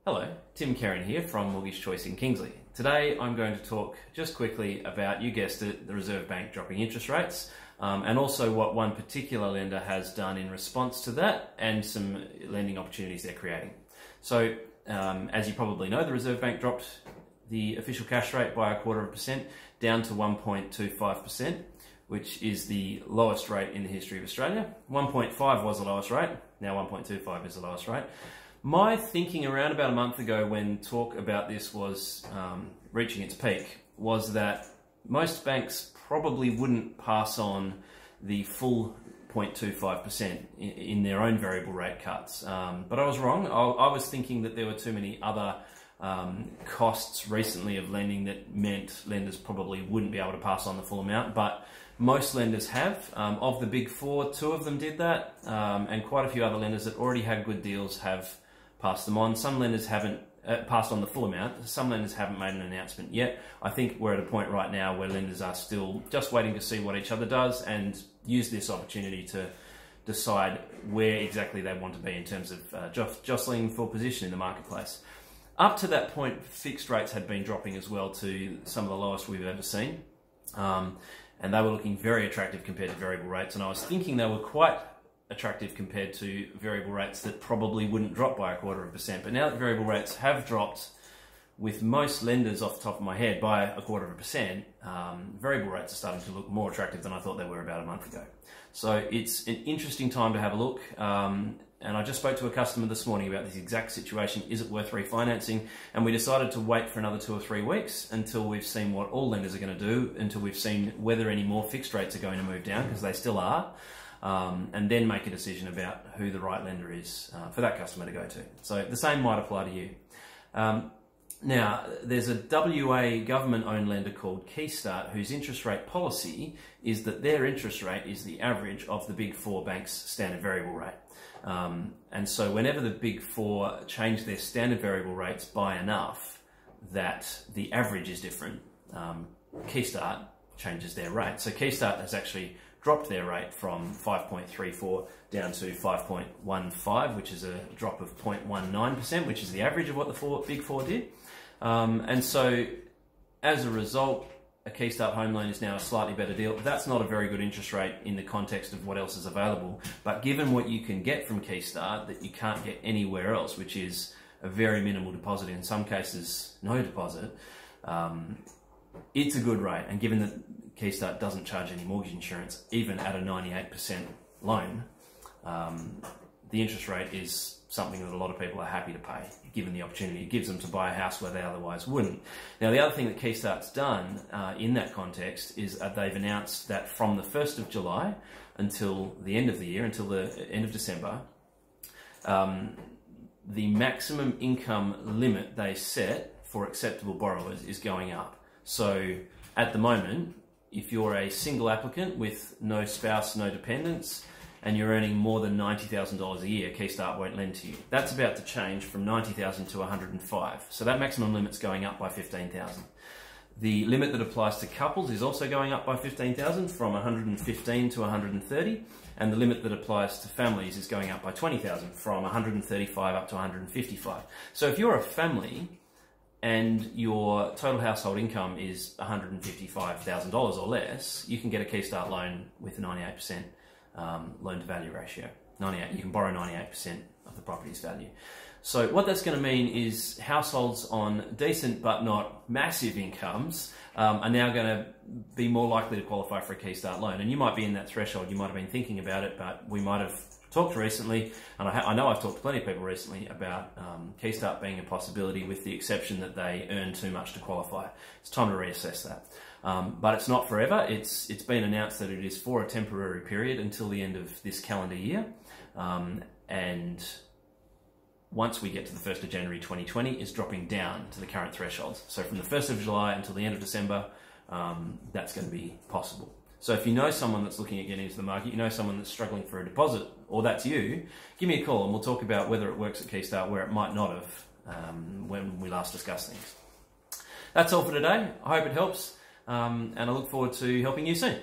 Hello, Tim Kerrin here from Mortgage Choice in Kingsley. Today I'm going to talk just quickly about, you guessed it, the Reserve Bank dropping interest rates and also what one particular lender has done in response to that and some lending opportunities they're creating. So as you probably know, the Reserve Bank dropped the official cash rate by 0.25% down to 1.25%, which is the lowest rate in the history of Australia. 1.5 was the lowest rate, now 1.25 is the lowest rate. My thinking around about a month ago when talk about this was reaching its peak was that most banks probably wouldn't pass on the full 0.25% in their own variable rate cuts. But I was wrong. I was thinking that there were too many other costs recently of lending that meant lenders probably wouldn't be able to pass on the full amount, but most lenders have. Of the big four, two of them did that, and quite a few other lenders that already had good deals have passed them on. Some lenders haven't passed on the full amount. Some lenders haven't made an announcement yet. I think we're at a point right now where lenders are still just waiting to see what each other does and use this opportunity to decide where exactly they want to be in terms of jostling for position in the marketplace. Up to that point, fixed rates had been dropping as well to some of the lowest we've ever seen. And they were looking very attractive compared to variable rates. And I was thinking they were quite attractive compared to variable rates that probably wouldn't drop by 0.25%. But now that variable rates have dropped with most lenders off the top of my head by 0.25%, variable rates are starting to look more attractive than I thought they were about a month ago. So it's an interesting time to have a look. And I just spoke to a customer this morning about this exact situation. Is it worth refinancing? And we decided to wait for another 2 or 3 weeks until we've seen what all lenders are going to do, until we've seen whether any more fixed rates are going to move down, because they still are, and then make a decision about who the right lender is for that customer to go to. So the same might apply to you. Now, there's a WA government-owned lender called Keystart whose interest rate policy is that their interest rate is the average of the big four banks' standard variable rate. And so whenever the big four change their standard variable rates by enough that the average is different, Keystart changes their rate. So Keystart has actually dropped their rate from 5.34 down to 5.15, which is a drop of 0.19%, which is the average of what the big four did. And so as a result, a Keystart home loan is now a slightly better deal. That's not a very good interest rate in the context of what else is available. But given what you can get from Keystart that you can't get anywhere else, which is a very minimal deposit, in some cases no deposit, it's a good rate. And given that Keystart doesn't charge any mortgage insurance, even at a 98% loan, the interest rate is something that a lot of people are happy to pay, given the opportunity it gives them to buy a house where they otherwise wouldn't. Now, the other thing that Keystart's done in that context is they've announced that from the 1st of July until the end of the year, until the end of December, the maximum income limit they set for acceptable borrowers is going up. So at the moment, if you're a single applicant with no spouse, no dependents, and you're earning more than $90,000 a year, Keystart won't lend to you. That's about to change from $90,000 to $105,000. So that maximum limit's going up by $15,000. The limit that applies to couples is also going up by $15,000 from $115,000 to $130,000, and the limit that applies to families is going up by $20,000 from $135,000 up to $155,000. So if you're a family and your total household income is $155,000 or less, you can get a Keystart loan with a 98% loan-to-value ratio. You can borrow 98% of the property's value. So what that's going to mean is households on decent but not massive incomes are now going to be more likely to qualify for a Keystart loan. And you might be in that threshold. You might have been thinking about it, but we might have talked recently, and I know I've talked to plenty of people recently about Keystart being a possibility, with the exception that they earn too much to qualify. It's time to reassess that. But it's not forever. It's been announced that it is for a temporary period until the end of this calendar year. And once we get to the 1st of January 2020, it's dropping down to the current thresholds. So from the 1st of July until the end of December, that's going to be possible. So if you know someone that's looking at getting into the market, you know someone that's struggling for a deposit, or that's you, give me a call and we'll talk about whether it works at Keystart, where it might not have when we last discussed things. That's all for today. I hope it helps, and I look forward to helping you soon.